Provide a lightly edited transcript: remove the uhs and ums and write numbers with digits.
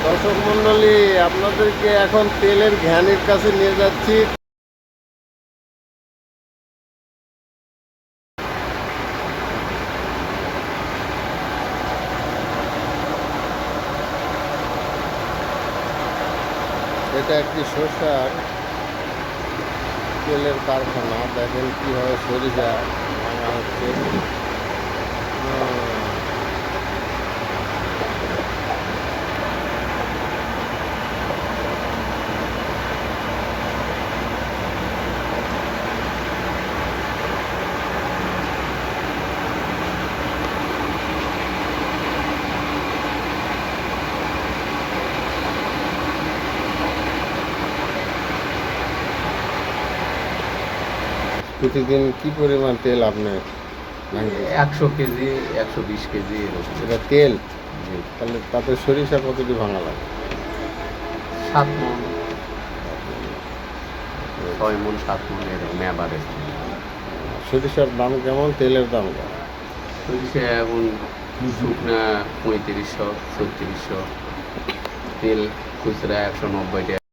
দর্শক মন্ডলী, আপনাদেরকে এখন তেলের ঘ্যানের কাছে নিয়ে যাচ্ছি। এটা একটি সরষার তেলের কারখানা। দেখেন কীভাবে সরিষা ভাঙা হচ্ছে। প্রতিদিন কি পরিমাণ তেল আপনি ভাঙতে? 100 কেজি, 120 কেজি এরকম। এটা তেল? জি। তাহলে তাতে সরিষা কতটি ভাঙা লাগে? 7 মণ, 6 মণ, 7 মণ এরকম অ্যাভারেজ। সরিষার দাম কেমন, তেলের দাম কেমন? সরিষা এখন শুকনা 3500, 3600, তেল খুচরা 190 টাকা।